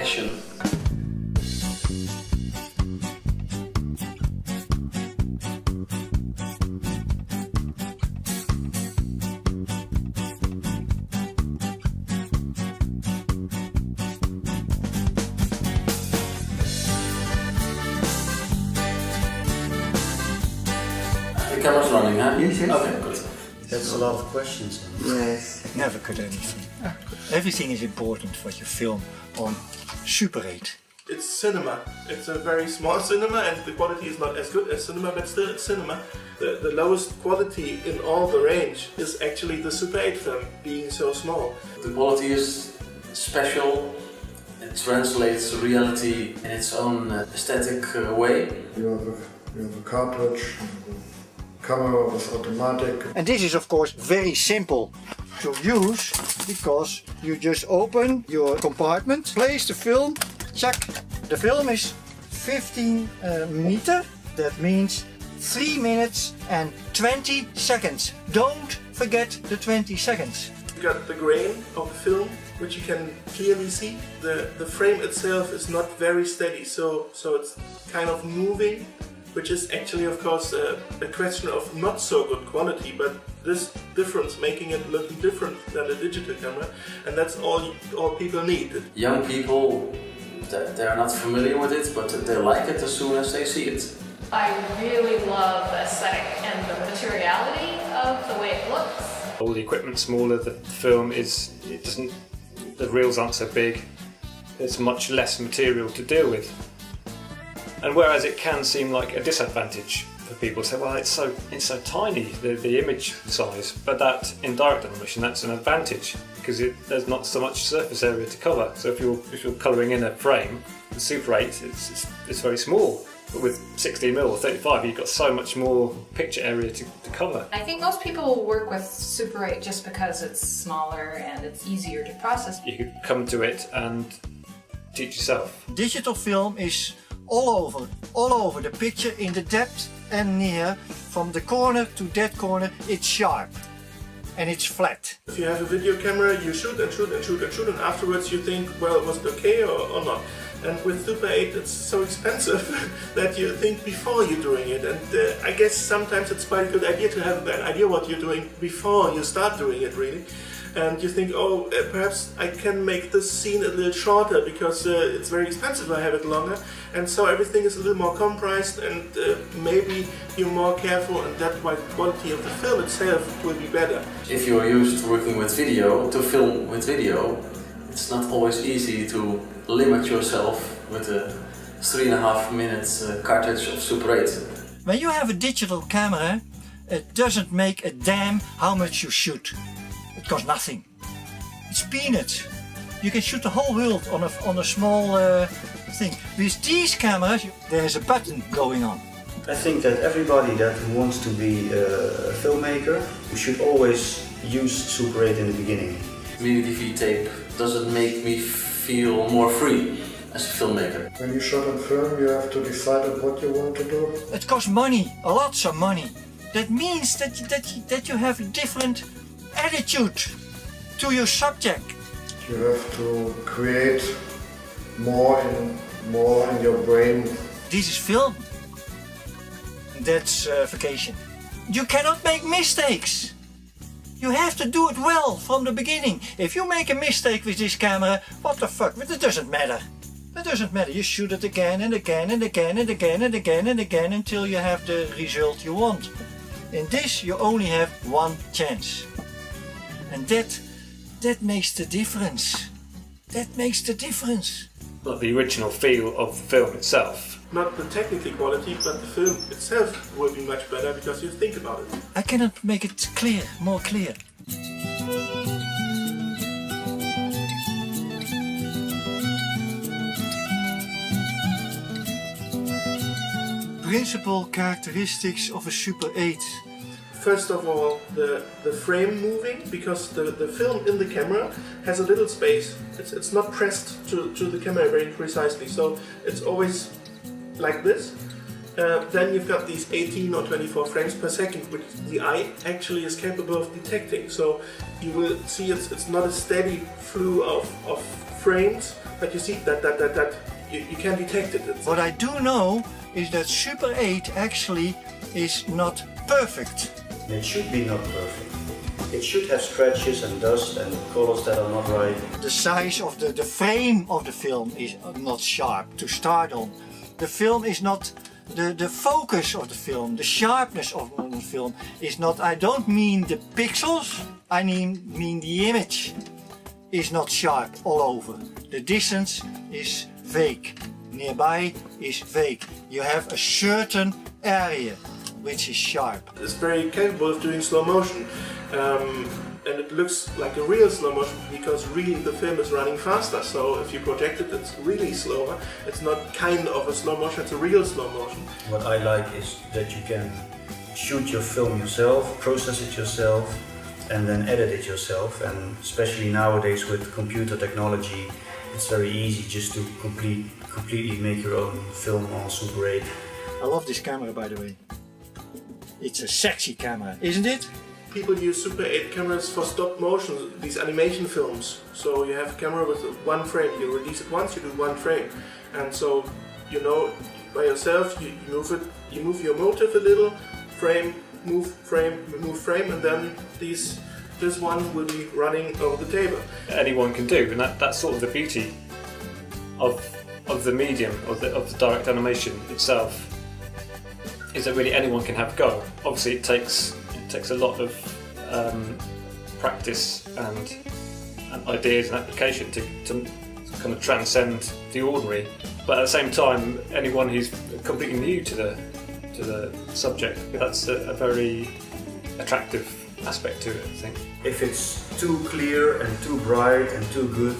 action. The camera's running, huh? Yes, yes. Okay, good. That's a lot of questions. Yes. Never cut anything. Everything is important what you film on Super 8. It's cinema. It's a very small cinema and the quality is not as good as cinema, but still it's cinema. The lowest quality in all the range is actually the Super 8 film, being so small. The quality is special. It translates reality in its own aesthetic way. You have a cartridge, the camera is automatic. And this is of course very simple to use because you just open your compartment, place the film, check. The film is 15 meter, that means 3 minutes and 20 seconds. Don't forget the 20 seconds. You got the grain of the film, which you can clearly see. The frame itself is not very steady, so it's kind of moving, which is actually of course a question of not so good quality, but this difference making it look different than a digital camera, and that's all people need. Young people, they're not familiar with it, but they like it as soon as they see it. I really love the aesthetic and the materiality of the way it looks. All the equipment's smaller, the film the reels aren't so big, there's much less material to deal with. And whereas it can seem like a disadvantage for people, say, well, it's so tiny, the image size, but that in direct animation, that's an advantage because there's not so much surface area to cover. So if you're colouring in a frame, the Super 8, it's very small. But with 16mm or 35, you've got so much more picture area to cover. I think most people will work with Super 8 just because it's smaller and it's easier to process. You could come to it and teach yourself. Digital film is all over the picture, in the depth and near, from the corner to that corner. It's sharp and it's flat. If you have a video camera, you shoot and shoot and shoot and shoot, and afterwards you think, well, was it okay or not? And with Super 8 it's so expensive that you think before you're doing it, and I guess sometimes it's quite a good idea to have an idea what you're doing before you start doing it really. And you think, oh, perhaps I can make this scene a little shorter because it's very expensive to have it longer, and so everything is a little more compressed, and maybe you're more careful, and that's why the quality of the film itself will be better. If you're used to working with video, to film with video, it's not always easy to limit yourself with a 3.5 minutes cartridge of Super 8. When you have a digital camera, it doesn't make a damn how much you shoot. It costs nothing. It's peanuts. You can shoot the whole world on a small thing. With these cameras, there's a button going on. I think that everybody that wants to be a filmmaker should always use Super 8 in the beginning. Mini DV tape doesn't make me feel more free as a filmmaker. When you shot on film, you have to decide on what you want to do. It costs money, lots of money. That means that you have a different attitude to your subject. You have to create more in your brain. This is film. That's vacation. You cannot make mistakes. You have to do it well from the beginning. If you make a mistake with this camera, what the fuck? It doesn't matter. It doesn't matter. You shoot it again and again and again and again and again and again until you have the result you want. In this you only have one chance. And that makes the difference. That makes the difference. Not the original feel of the film itself. Not the technical quality, but the film itself will be much better because you think about it. I cannot make it clear, more clear. Principal characteristics of a Super 8. First of all, the frame moving, because the film in the camera has a little space. It's not pressed to the camera very precisely, so it's always like this. Then you've got these 18 or 24 frames per second, which the eye actually is capable of detecting. So you will see it's not a steady flow of frames that you see that you can detect it. What I do know is that Super 8 actually is not perfect. It should be not perfect. It should have scratches and dust and colors that are not right. The size of the frame of the film is not sharp to start on. The film is not the focus of the film, the sharpness of the film is not. I don't mean the pixels, I mean the image is not sharp all over. The distance is vague. Nearby is vague. You have a certain area which is sharp. It's very capable of doing slow motion. And it looks like a real slow motion because really the film is running faster. So if you project it, it's really slower. It's not kind of a slow motion, it's a real slow motion. What I like is that you can shoot your film yourself, process it yourself, and then edit it yourself. And especially nowadays with computer technology, it's very easy just to completely make your own film on Super 8. I love this camera, by the way. It's a sexy camera, isn't it? People use Super 8 cameras for stop motion, these animation films. So you have a camera with one frame, you release it once, you do one frame. And so, you know, by yourself, you move your motive a little, frame, move, and then this one will be running over the table. Anyone can do, and that's sort of the beauty of the medium, of the direct animation itself, is that really anyone can have a go. Obviously it takes a lot of practice and ideas and application to kind of transcend the ordinary, but at the same time anyone who's completely new to the subject, that's a very attractive aspect to it, I think. If it's too clear and too bright and too good,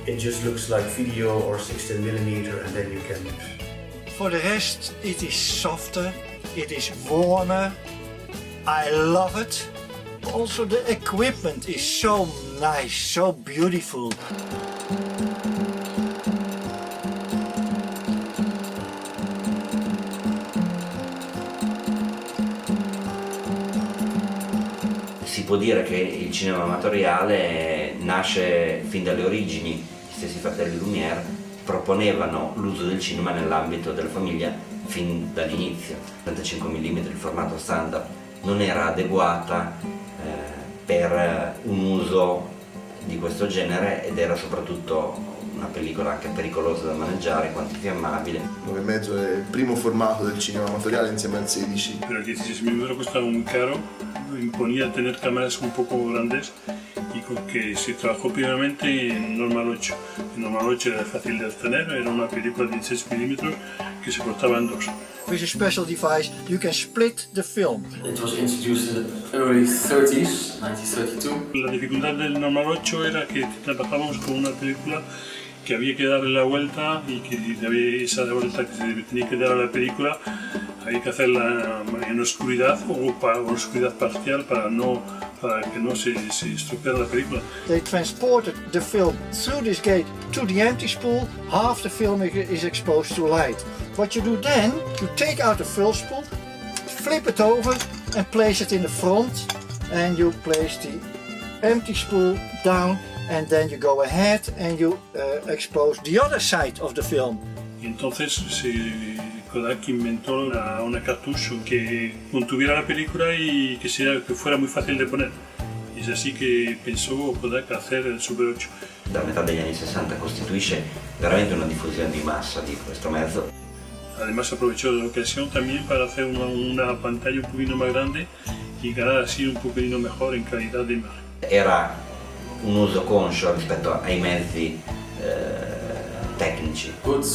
it just looks like video or 16mm, and then you can... For the rest, it is softer, it is warmer. I love it. Also the equipment is so nice, so beautiful. Si può dire che il cinema amatoriale nasce fin dalle origini. Gli stessi fratelli Lumière proponevano l'uso del cinema nell'ambito della famiglia fin dall'inizio. 35mm, il formato standard, non era adeguata per un uso di questo genere ed era soprattutto una pellicola anche pericolosa da maneggiare, quanto infiammabile. 9,5 è il primo formato del cinema amatoriale insieme al 16. Pero el 16mm costaba muy caro, imponía tener cámaras un poco grandes y con que se trabajó primeramente en normal 8. En normal 8 era fácil de obtener, era una película de 16mm que se cortaba en dos. With a special device you can split the film. It was introduced in the early 30s, 1932. La dificultad del normal 8 era que trabajábamos con una película que había que darle la vuelta y que esa vuelta que se tenía que dar a la película había que hacerla en oscuridad o oscuridad parcial para que no se estropeara la película. They transported the film through this gate to the empty spool. Half the film is exposed to light. What you do then, you take out the film spool, flip it over and place it in the front, and you place the empty spool down, and then you go ahead and you expose the other side of the film. Y entonces Kodak inventó una cartucho que contuviera la película y que fuera muy fácil de poner. Y es así que pensó Kodak hacer el Super 8. Da metà degli anni 60 costituisce veramente una diffusione di massa di questo mezzo. Además aprovechó la ocasión también para hacer una pantalla un poquito más grande y ganar así un poquito mejor en calidad de imagen. Era un uso conscio rispetto ai mezzi tecnici. Good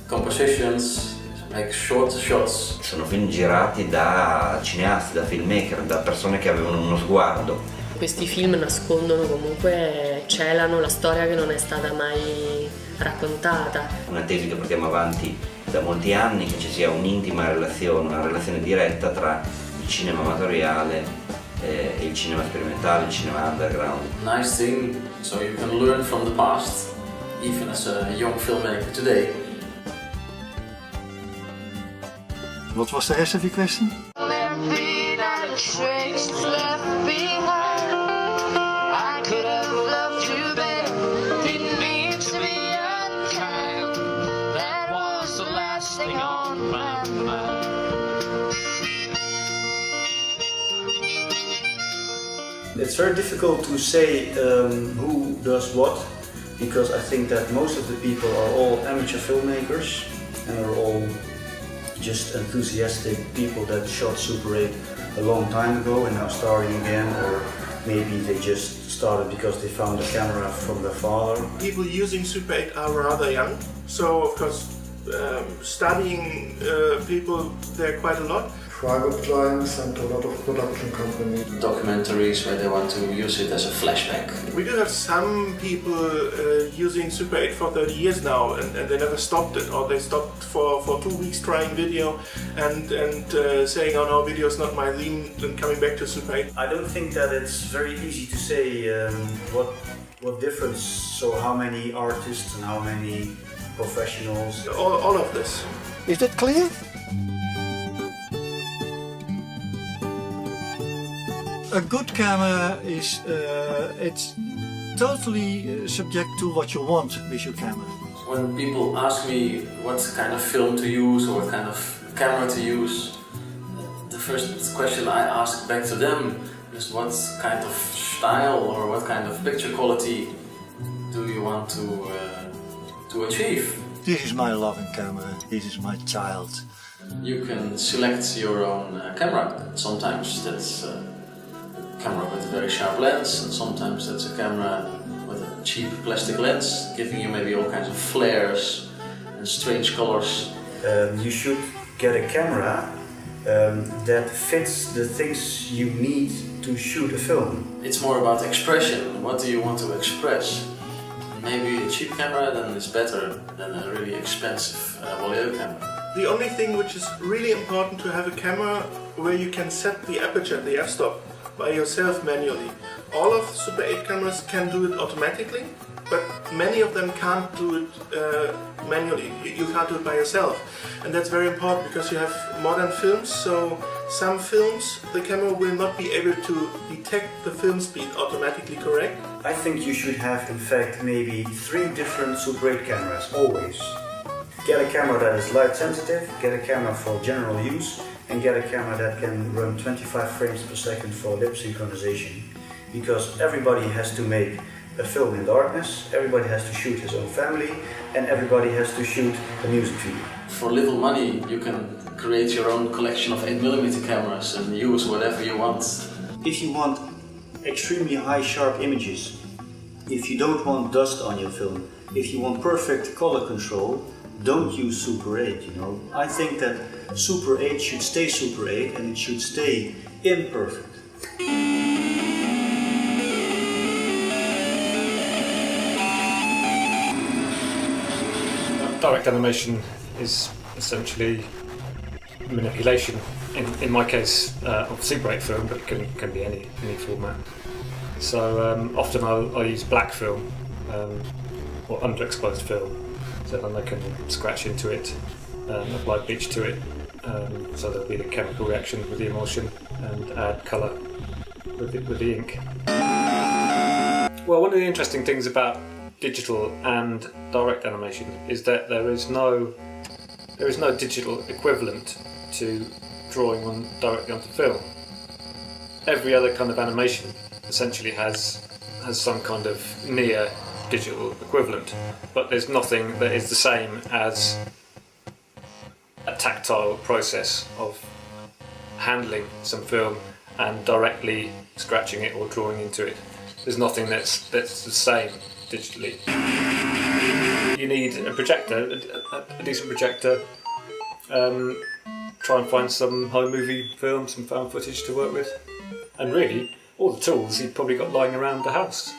compositions, make short shots. Sono film girati da cineasti, da filmmaker, da persone che avevano uno sguardo. Questi film nascondono comunque, celano la storia che non è stata mai raccontata. Una tesi che portiamo avanti da molti anni, che ci sia un'intima relazione, una relazione diretta tra il cinema amatoriale e il cinema sperimentale, il cinema underground. Nice thing, so you can learn from the past, even as a young filmmaker today. What was the rest of your question? I could have loved you better, didn't mean It's very difficult to say who does what, because I think that most of the people are all amateur filmmakers and are all just enthusiastic people that shot Super 8 a long time ago and now starting again, or maybe they just started because they found a camera from their father. People using Super 8 are rather young, so of course studying people there quite a lot. Private clients and a lot of production companies. Documentaries where they want to use it as a flashback. We do have some people using Super 8 for 30 years now, and they never stopped it, or they stopped for 2 weeks trying video and saying, oh no, video is not my theme, and coming back to Super 8. I don't think that it's very easy to say what difference, so how many artists and how many professionals. All of this. Is that clear? A good camera is it's totally subject to what you want with your camera. When people ask me what kind of film to use or what kind of camera to use, the first question I ask back to them is what kind of style or what kind of picture quality do you want to achieve? This is my loving camera, this is my child. You can select your own camera. Sometimes that's a camera with a very sharp lens, and sometimes that's a camera with a cheap plastic lens, giving you maybe all kinds of flares and strange colors. You should get a camera that fits the things you need to shoot a film. It's more about expression. What do you want to express? Maybe a cheap camera then is better than a really expensive Voleo camera. The only thing which is really important to have a camera where you can set the aperture, the f-stop, by yourself manually. All of Super 8 cameras can do it automatically, but many of them can't do it manually. You can't do it by yourself. And that's very important because you have modern films, so some films the camera will not be able to detect the film speed automatically correct. I think you should have, in fact, maybe 3 different Super 8 cameras, always. Get a camera that is light sensitive, get a camera for general use, and get a camera that can run 25 frames per second for lip synchronization. Because everybody has to make a film in darkness, everybody has to shoot his own family, and everybody has to shoot a music video. For little money you can create your own collection of 8mm cameras and use whatever you want. If you want extremely high sharp images, if you don't want dust on your film, if you want perfect color control, don't use Super 8, you know. I think that Super 8 should stay Super 8 and it should stay imperfect. Direct animation is essentially manipulation, in my case of Super 8 film, but it can be any format. So often I'll use black film or underexposed film, so then I can scratch into it, apply bleach to it, so there'll be the chemical reaction with the emulsion, and add colour with the ink. Well, one of the interesting things about digital and direct animation is that there is no digital equivalent to drawing directly onto film. Every other kind of animation essentially has some kind of near digital equivalent, but there's nothing that is the same as a tactile process of handling some film and directly scratching it or drawing into it. There's nothing that's the same digitally. You need a projector, a decent projector. Try and find some home movie film, some found footage to work with, and really all the tools you've probably got lying around the house.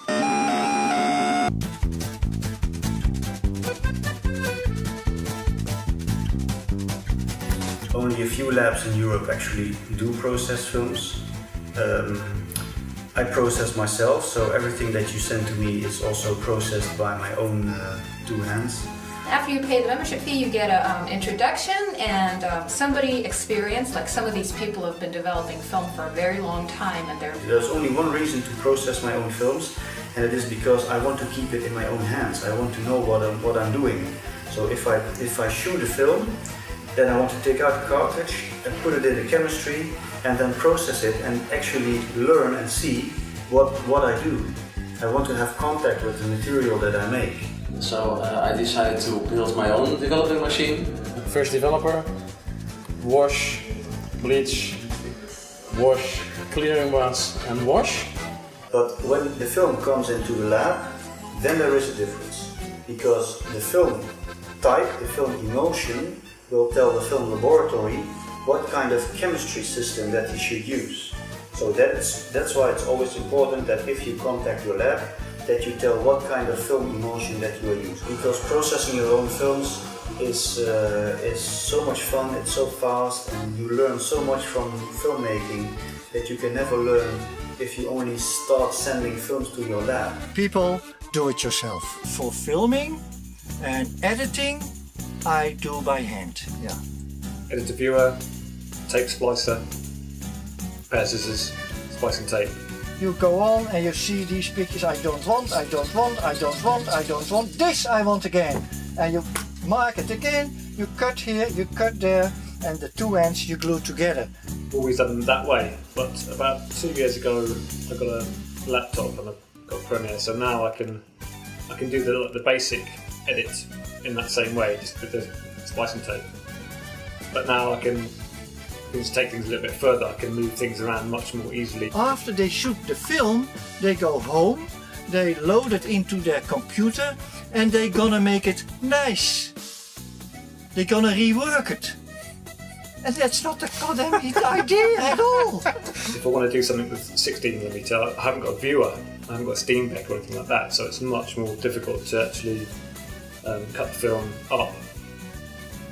Only a few labs in Europe actually do process films. I process myself, so everything that you send to me is also processed by my own 2 hands. After you pay the membership fee, you get an introduction and somebody experienced, like some of these people have been developing film for a very long time, and There's only one reason to process my own films, and it is because I want to keep it in my own hands. I want to know what I'm doing. So if I shoot a film, Then I want to take out the cartridge and put it in the chemistry and then process it and actually learn and see what I do. I want to have contact with the material that I make. So I decided to build my own developing machine. First developer, wash, bleach, wash, clear and wash and wash. But when the film comes into the lab, then there is a difference. Because the film type, the film emulsion, will tell the film laboratory what kind of chemistry system that he should use. So that's why it's always important that if you contact your lab, that you tell what kind of film emulsion that you are using. Because processing your own films is so much fun, it's so fast, and you learn so much from filmmaking that you can never learn if you only start sending films to your lab. People do it yourself. For filming and editing, I do by hand, yeah. Editor viewer, tape splicer, pair of scissors, splice and tape. You go on and you see these pictures, I don't want, I don't want, I don't want, I don't want, this I want again. And you mark it again, you cut here, you cut there, and the two ends you glue together. Always done that way, but about 2 years ago I got a laptop and I got Premiere, so now I can do the basic edit in that same way, just with the splice and tape. But now I can just take things a little bit further, I can move things around much more easily. After they shoot the film, they go home, they load it into their computer and they're gonna make it nice. They're gonna rework it. And that's not a goddamn idea at all. If I want to do something with 16mm, I haven't got a viewer, I haven't got a Steam Deck or anything like that, so it's much more difficult to actually cut the film up.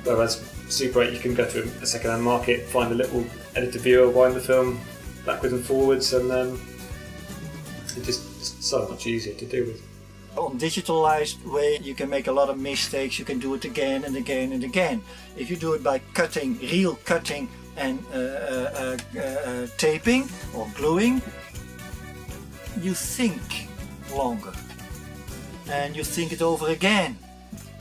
Whereas Super 8, you can go to a second-hand market, find a little editor viewer, wind the film backwards and forwards, and it's just so much easier to do with. On digitalized way, you can make a lot of mistakes. You can do it again and again and again. If you do it by cutting, real cutting and taping or gluing, you think longer and you think it over again.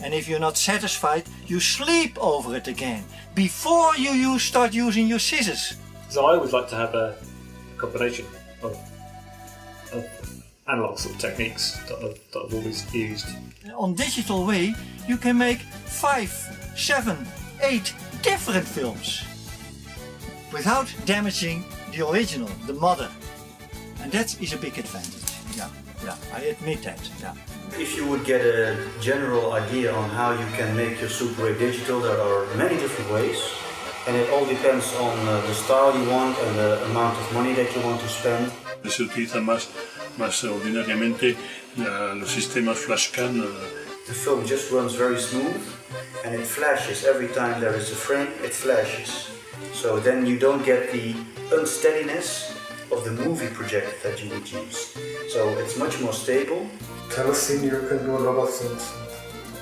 And if you're not satisfied, you sleep over it again before you start using your scissors. So I always like to have a combination of analog sort of techniques that I've always used. On digital way, you can make 5, 7, 8 different films without damaging the original, the mother. And that is a big advantage. Yeah, I admit that. Yeah. If you would get a general idea on how you can make your Super 8 digital, there are many different ways. And it all depends on the style you want and the amount of money that you want to spend. Se utiliza más ordinariamente los sistemas flashcan. The film just runs very smooth and it flashes every time there is a frame, it flashes. So then you don't get the unsteadiness of the movie projector that you would use. So it's much more stable. Kerosene, you can do a lot of things.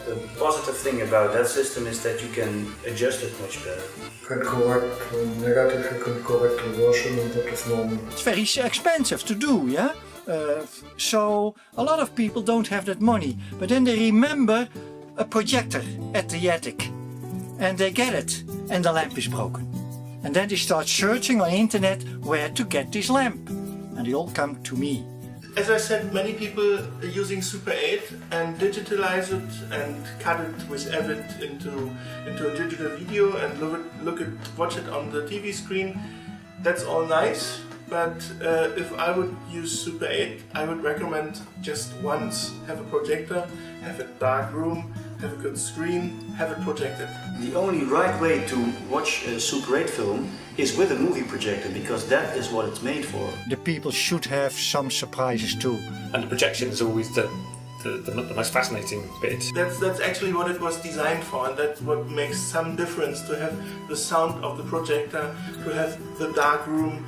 The positive thing about that system is that you can adjust it much better. You can correct negative, you can correct reversion, and that is normal. It's very expensive to do, yeah? So a lot of people don't have that money, but then they remember a projector at the attic and they get it and the lamp is broken. And then they start searching on the internet where to get this lamp and they all come to me. As I said, many people are using Super 8 and digitalize it and cut it with Avid into a digital video and watch it on the TV screen. That's all nice, but if I would use Super 8, I would recommend just once have a projector, have a dark room, have a good screen, have it projected. The only right way to watch a Super 8 film is with a movie projector, because that is what it's made for. The people should have some surprises too. And the projection is always the most fascinating bit. That's actually what it was designed for, and that's what makes some difference, to have the sound of the projector, to have the dark room.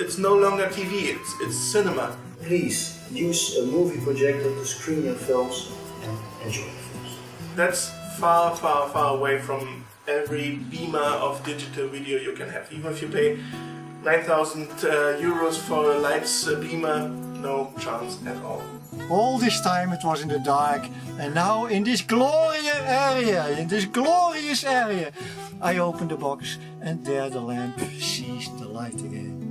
It's no longer TV, it's cinema. Please use a movie projector to screen your films and enjoy your films. That's far, far, far away from every beamer of digital video you can have. Even if you pay 9,000 euros for a lights beamer, no chance at all. All this time it was in the dark, and now in this glorious area, I opened the box and there the lamp seized the light again.